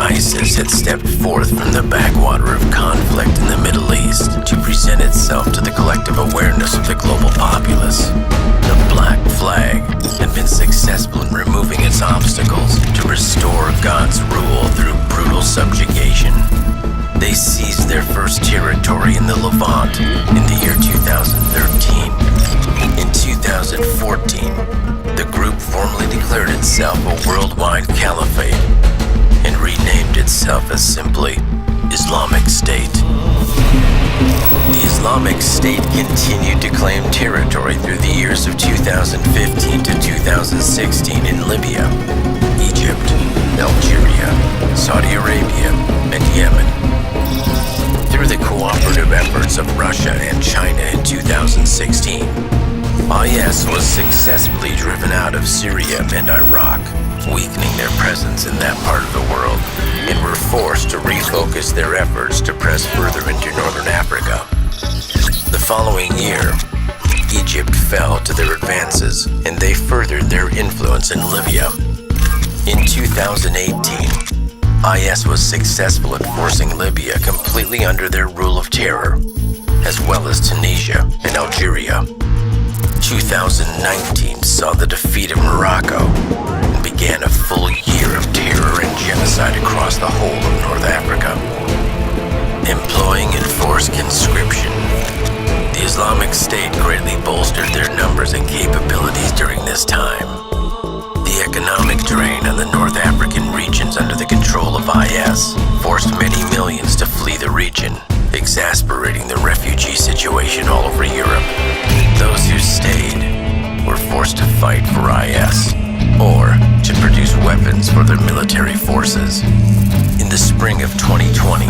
ISIS had stepped forth from the backwater of conflict in the Middle East to present itself to the collective awareness of the global populace. The Black Flag had been successful in removing its obstacles to restore God's rule through brutal subjugation. They seized their first territory in the Levant in the year 2013. In 2014, the group formally declared itself a worldwide caliphate and renamed itself as simply Islamic State. The Islamic State continued to claim territory through the years of 2015 to 2016 in Libya, Egypt, Algeria, Saudi Arabia, and Yemen. Through the cooperative efforts of Russia and China in 2016, IS was successfully driven out of Syria and Iraq, weakening their presence in that part of the world, and were forced to refocus their efforts to press further into northern Africa. The following year, Egypt fell to their advances, and they furthered their influence in Libya. In 2018, IS was successful at forcing Libya completely under their rule of terror, as well as Tunisia and Algeria. 2019 saw the defeat of Morocco and began a full year of terror and genocide across the whole of North Africa. Employing enforced conscription, the Islamic State greatly bolstered their numbers and capabilities during this time. The economic drain on the North African regions under the control of IS forced many millions to flee the region, exasperating the refugee situation all over Europe. Those who stayed were forced to fight for IS or to produce weapons for their military forces. In the spring of 2020,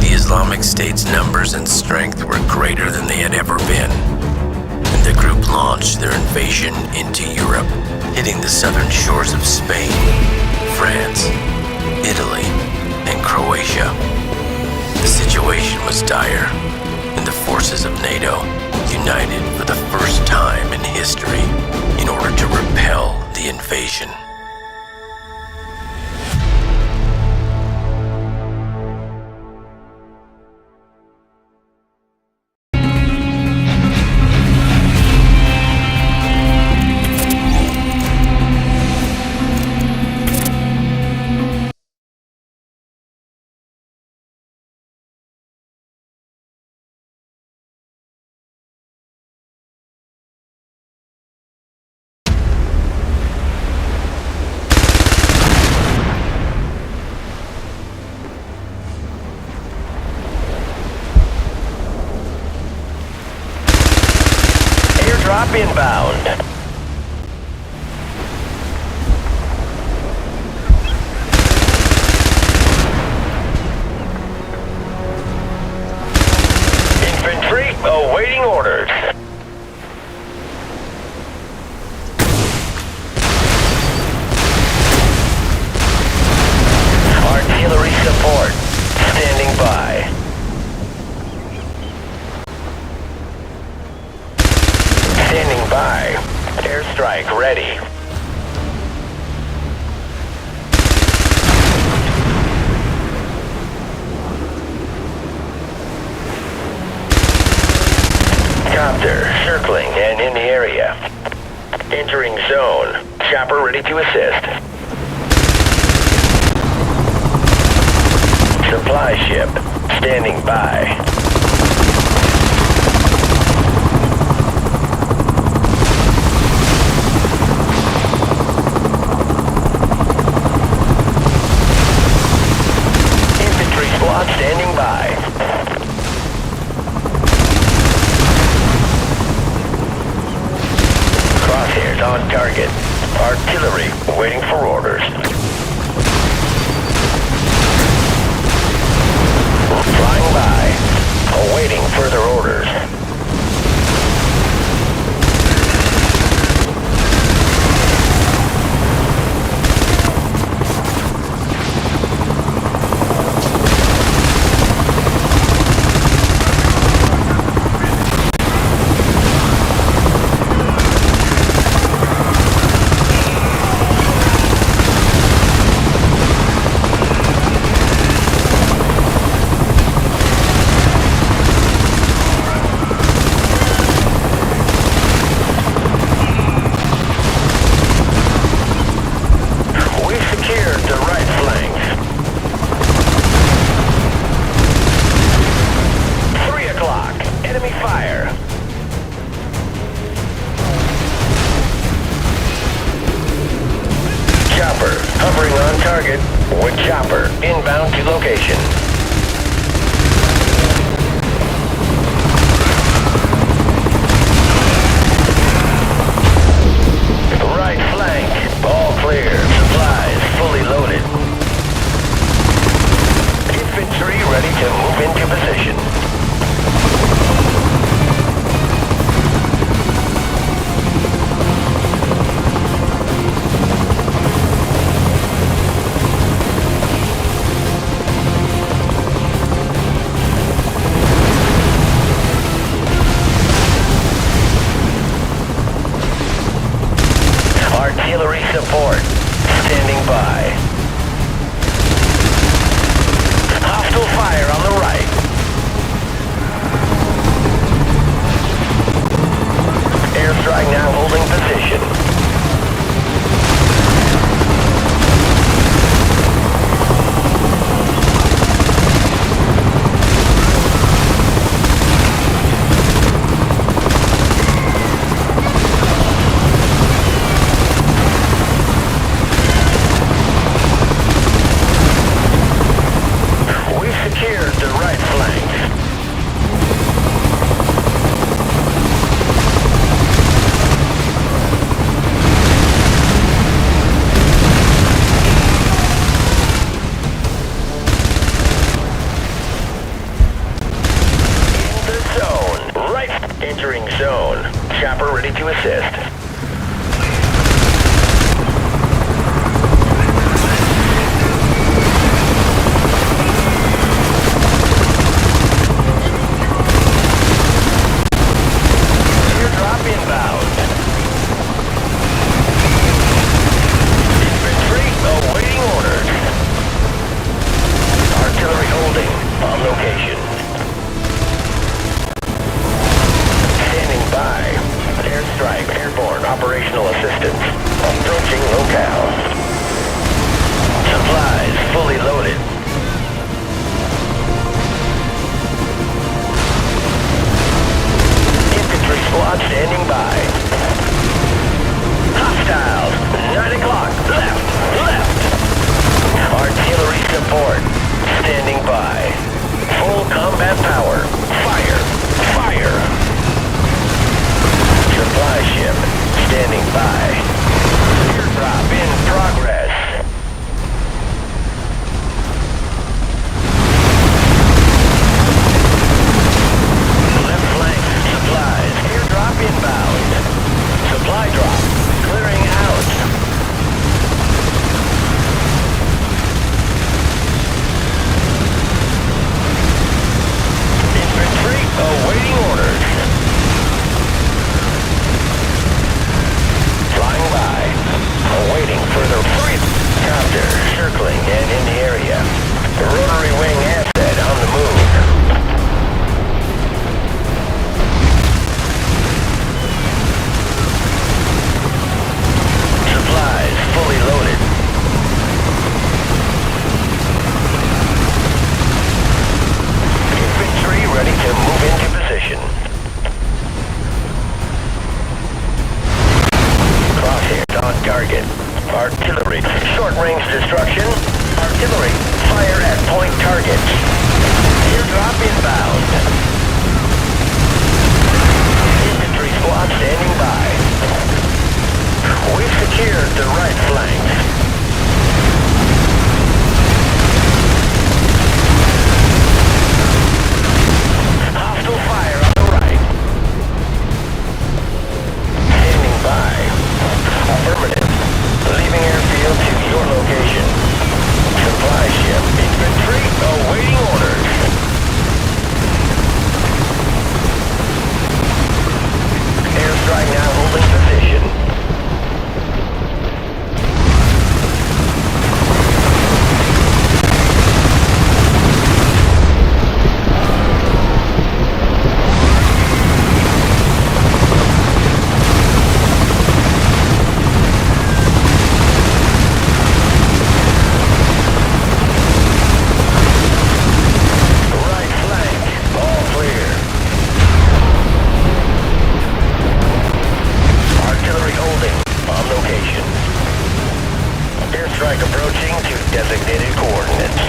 the Islamic State's numbers and strength were greater than they had ever been, and the group launched their invasion into Europe, hitting the southern shores of Spain, France, Italy, and Croatia. The situation was dire, and the forces of NATO united for the first time in history in order to repel the invasion. Drop inbound. Infantry awaiting orders. Artillery support standing by. Standing by. Airstrike ready. Copter circling and in the area. Entering zone. Chopper ready to assist. Supply ship standing by. Standing by. Crosshairs on target. Artillery waiting for orders. Flying by. Awaiting further orders. to assist. Airdrop inbound. Infantry awaiting orders. Artillery holding on location. Standing by. Airstrike, airborne operational assistance. Approaching locale. Supplies fully loaded. Infantry squad standing by. Hostiles, 9 o'clock, left. Artillery support, standing by. Full combat power, fire. Supply ship, standing by. Airdrop in progress. Left flank, supplies, airdrop inbound. Supply drop, clearing out. Infantry awaiting orders. Flying by. Awaiting further flight. Copter circling and in the area. The rotary wing asset on the move. Supplies fully loaded. Infantry ready to move into position. Crosshairs on target. Artillery, short-range destruction. Artillery, fire at point targets. Airdrop inbound. Infantry squad standing by. We've secured the right flank. Hostile fire on the right. Standing by. Affirmative. Leaving airfield to your location. Supply ship. Infantry awaiting orders. Airstrike now holding position. Right flank, all clear. Artillery holding, on location. Airstrike approaching to designated coordinates.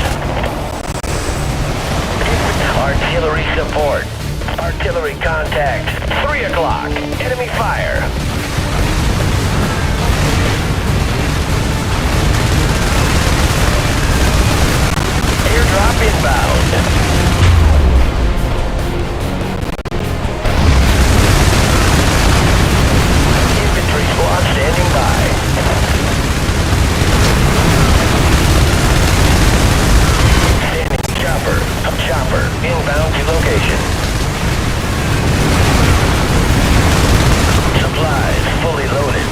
Artillery support. Artillery contact. 3 o'clock. Enemy fire. Airdrop inbound. Infantry squad standing by. Standing chopper inbound to location. Supplies fully loaded.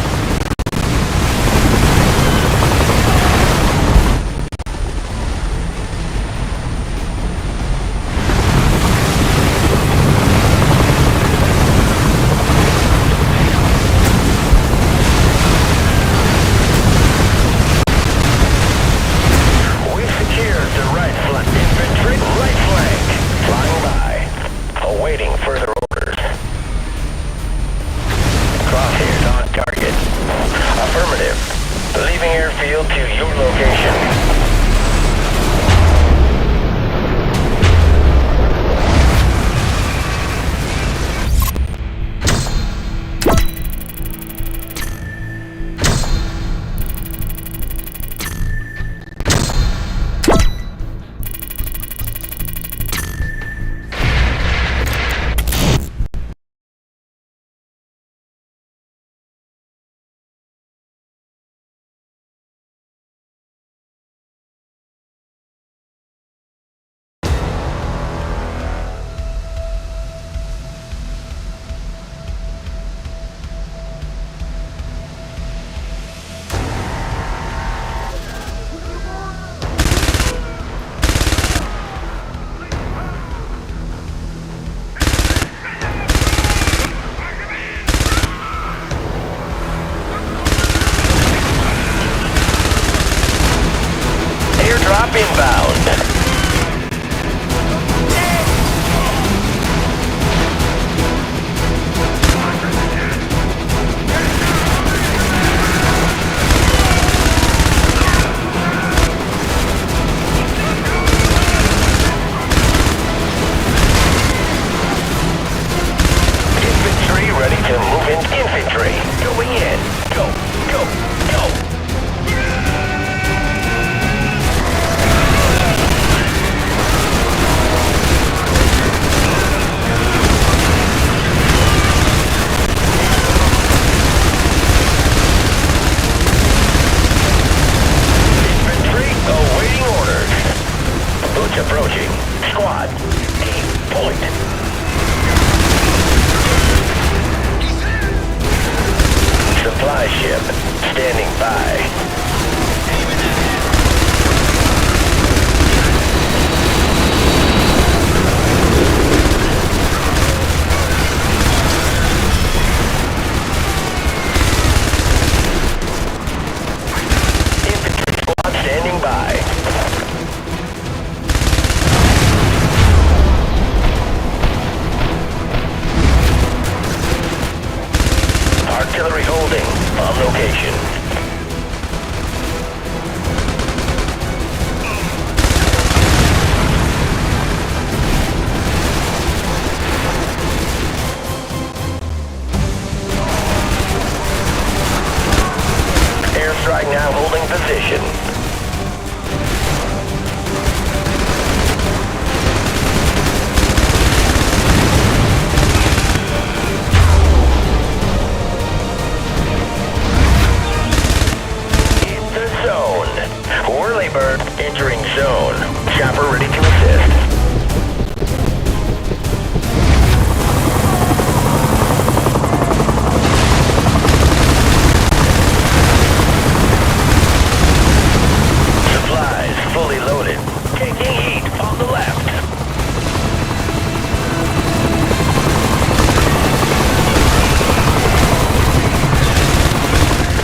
Squad, aim point. Supply ship, standing by. Standing by. Artillery holding on location. Airstrike now holding position. Whirlybird entering zone. Chopper ready to assist. Supplies fully loaded. Taking heat on the left.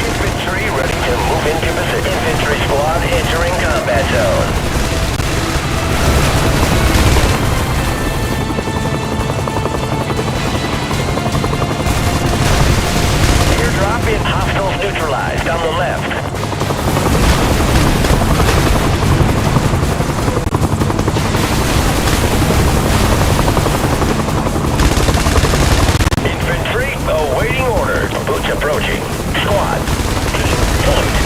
Infantry ready to move into position. Infantry squad entering combat zone. Airdrop in. Hostiles neutralized on the left. Infantry awaiting orders. Boots approaching. Squad, point.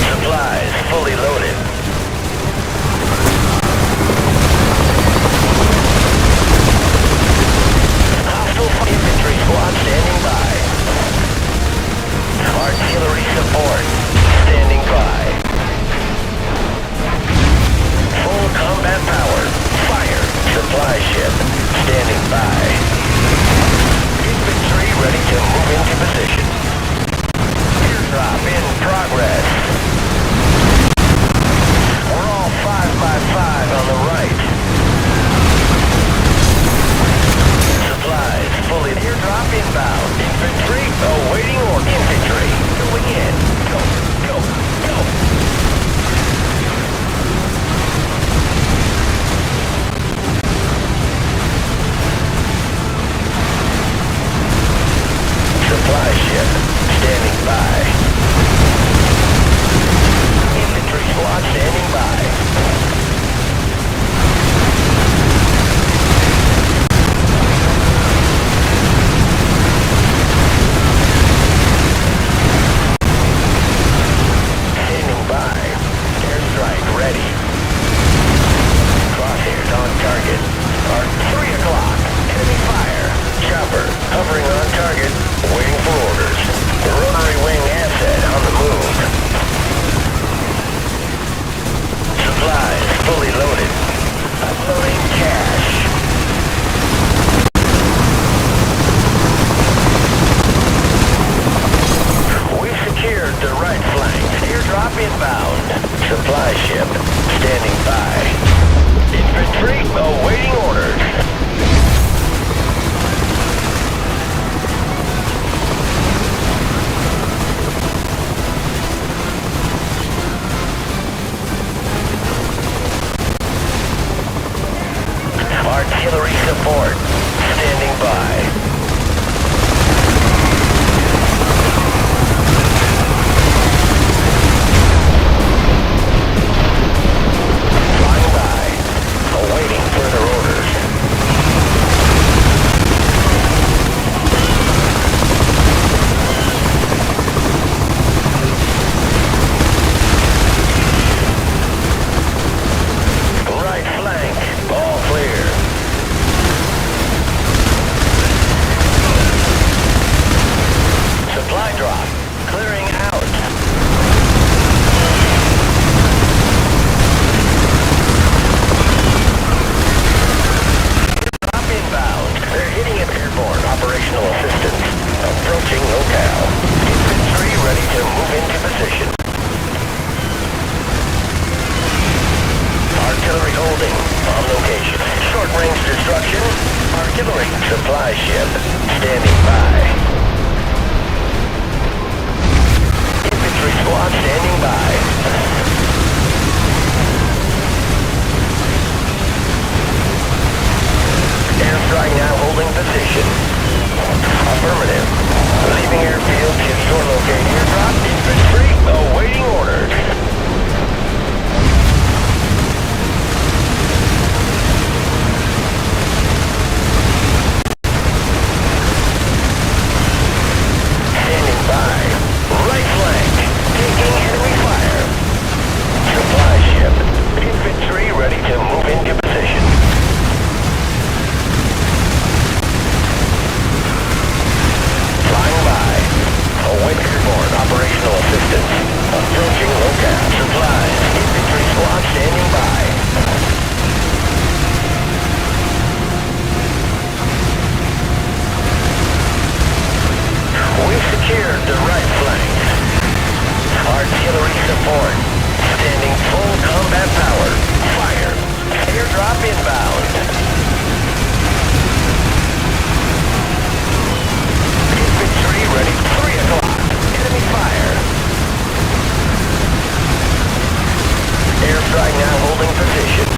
Supplies fully loaded. Hostile infantry squad standing by. Artillery support standing by. Full combat power. Fire. Supply ship standing by. Infantry ready to move into position. Airdrop in progress. We're all 5x5 on the right. Supplies fully. Airdrop inbound. Infantry awaiting order. Infantry going in. Go, go, go. Supply ship standing by. Infantry squad standing by. Standing by. Airstrike ready. Crosshairs on target. Are 3 o'clock. Enemy fire. Chopper hovering on target. Waiting for orders. The rotary wing asset on the move. Supplies fully loaded. Uploading cash. We've secured the right flank. Airdrop inbound. Supply ship standing by. Infantry awaiting orders. Artillery support standing by. Flying by, awaiting further orders. Right flank, all clear. operational assistance. Approaching locale. Infantry ready to move into position. Artillery holding on location. Short-range destruction. Artillery supply ship standing by. Infantry squad standing by. Airstrike now holding position. Affirmative. Leaving airfield to shore locate airdrop. Infantry awaiting orders. Standing by. Right flank. Taking enemy fire. Supply ship. Infantry ready to move into position. Flying by. Await airborne operational assistance. Approaching locale. Supplies. Infantry squad standing by. We've secured the right flank. Artillery support. Standing full combat power. Fire. Airdrop inbound. Infantry ready. 3 o'clock. Enemy fire. Airstrike now holding position.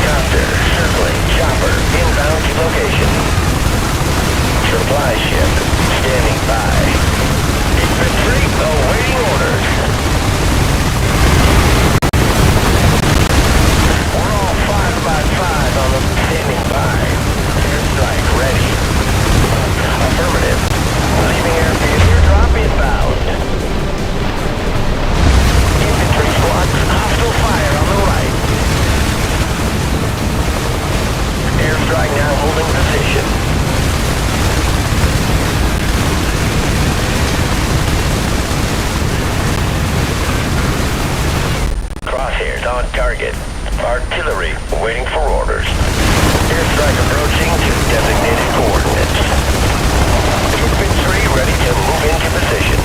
Copter circling. Chopper inbound to location. Supply ship standing by. Infantry awaiting orders. We're all 5 by 5 on the standing by. Airstrike ready. Affirmative. Leaving airfield. Airdrop inbound. Infantry squad. Hostile fire on the right. Airstrike now holding position. Crosshairs on target. Artillery waiting for orders. Airstrike approaching to designated coordinates. Infantry ready to move into position.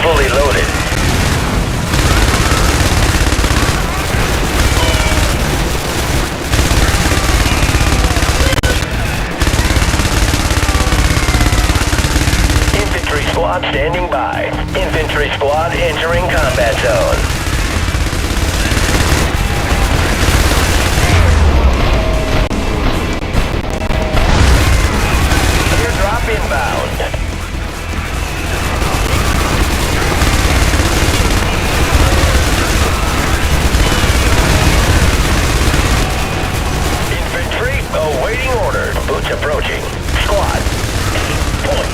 Fully loaded. Infantry squad standing by. Infantry squad entering combat zone. Airdrop inbound. Awaiting orders. Boots approaching. Squad. Point.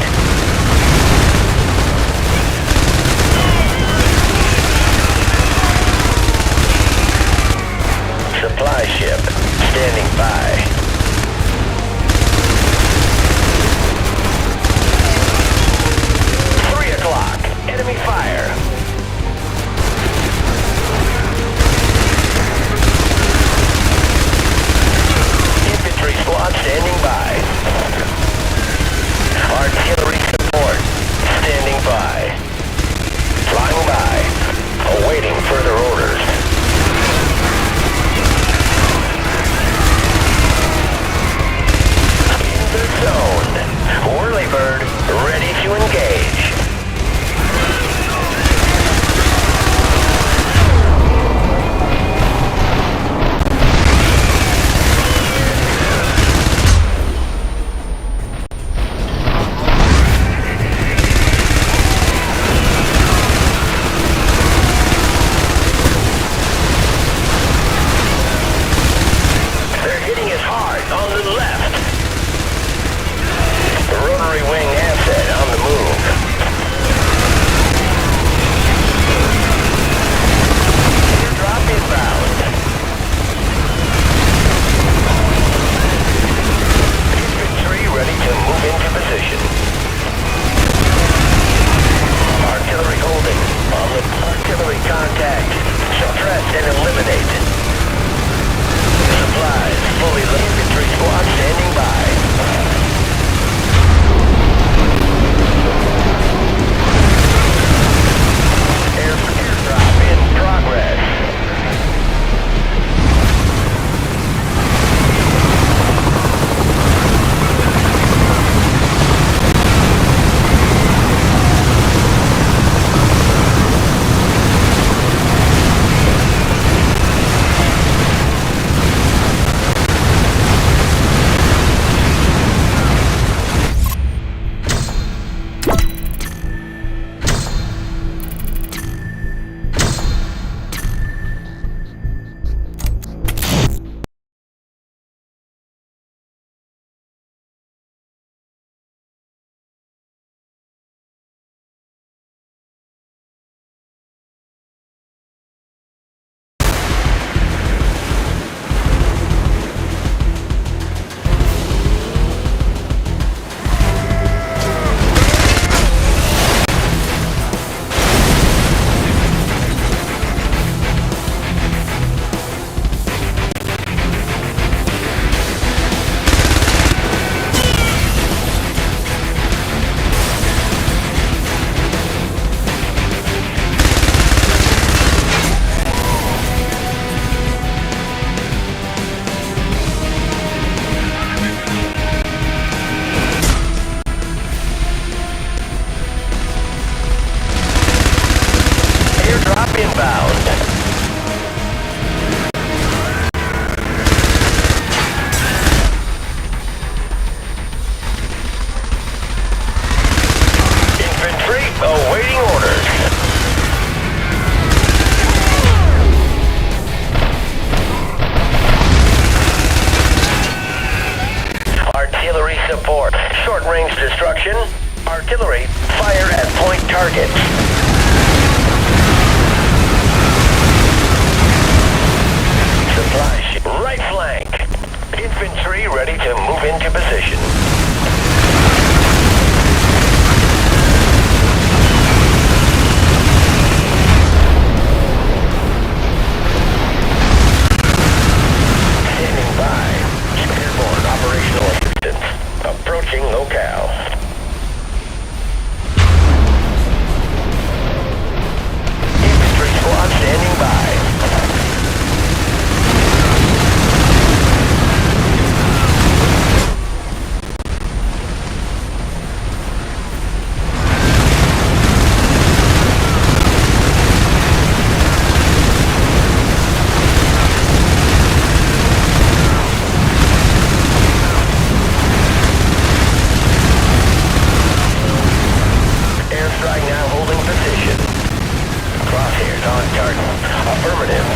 on target. Affirmative.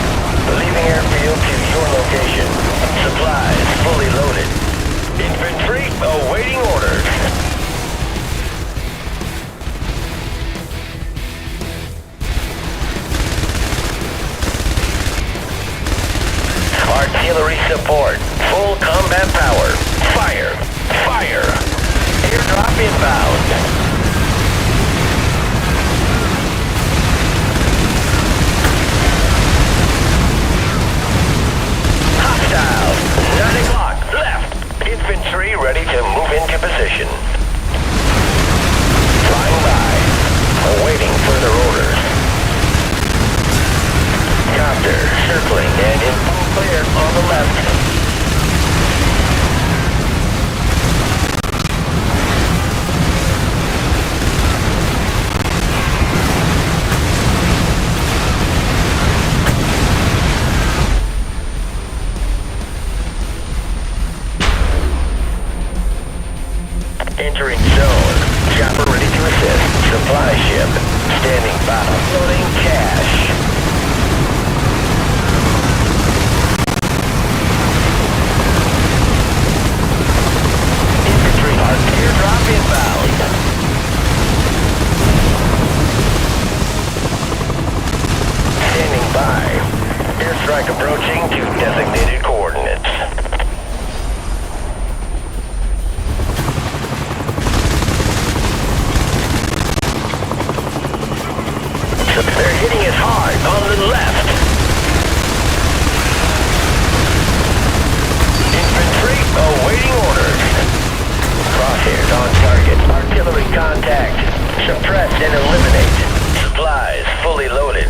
Leaving airfield to your location. Supplies fully loaded. Infantry awaiting orders. Artillery support. Full combat power. Fire. Fire. Airdrop inbound. Hostile. 9 o'clock. Left. Infantry ready to move into position. Flying by. Awaiting further orders. Copter circling and in full clear on the left. Entering zone. Chopper ready to assist. Supply ship. Standing by. Loading cash. Infantry airdrop inbound. Standing by. Airstrike approaching to designated coordinates. They're hitting us hard on the left. Infantry awaiting orders. Crosshairs on target. Artillery contact. Suppress and eliminate. Supplies fully loaded.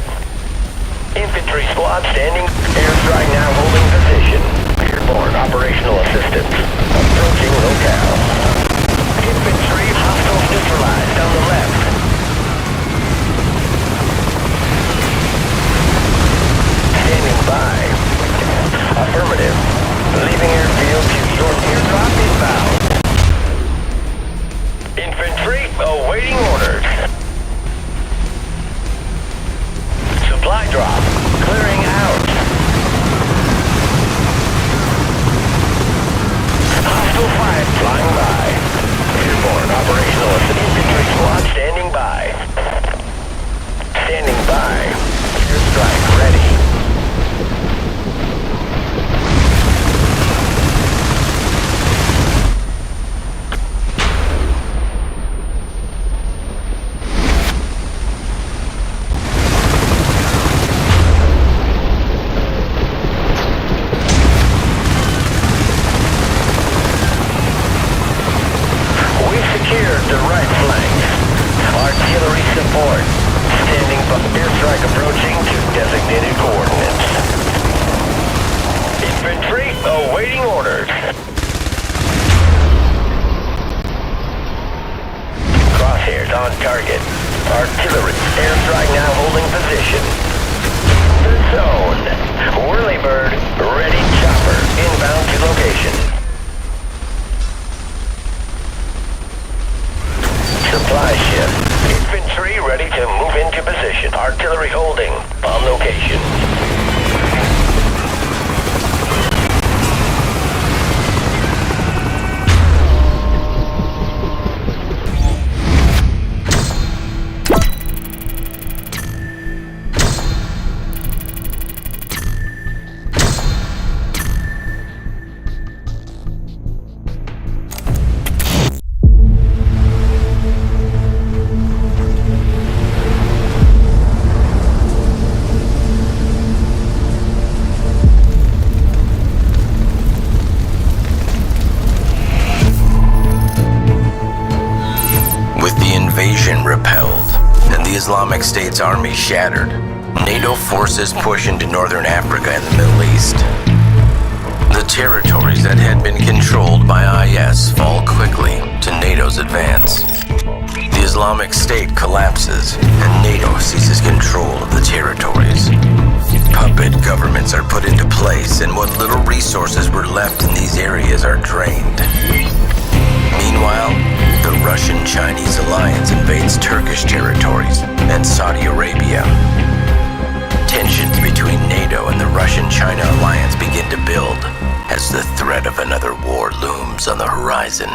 Infantry squad standing. Airstrike now holding position. Airborne operational assistance. Approaching locale. Infantry hostiles neutralized on the left. Standing by. Affirmative. Leaving airfield to your airdrop inbound. Infantry awaiting orders. Supply drop. Clearing out. Hostile fire flying by. Airborne operational infantry squad standing by. Standing by. Airstrike ready. The right flank. Artillery support. Standing by. Airstrike approaching to designated coordinates. Infantry awaiting orders. Crosshairs on target. Artillery. Airstrike now holding position. The zone. Whirlybird. Ready chopper. Inbound to location. Supply ship. Infantry ready to move into position. Artillery holding. On location. Invasion repelled, and the Islamic State's army shattered, NATO forces push into northern Africa and the Middle East. The territories that had been controlled by IS fall quickly to NATO's advance. The Islamic State collapses, and NATO seizes control of the territories. Puppet governments are put into place, and what little resources were left in these areas are drained. Meanwhile, the Russian-Chinese alliance invades Turkish territories and Saudi Arabia. Tensions between NATO and the Russian-China alliance begin to build as the threat of another war looms on the horizon.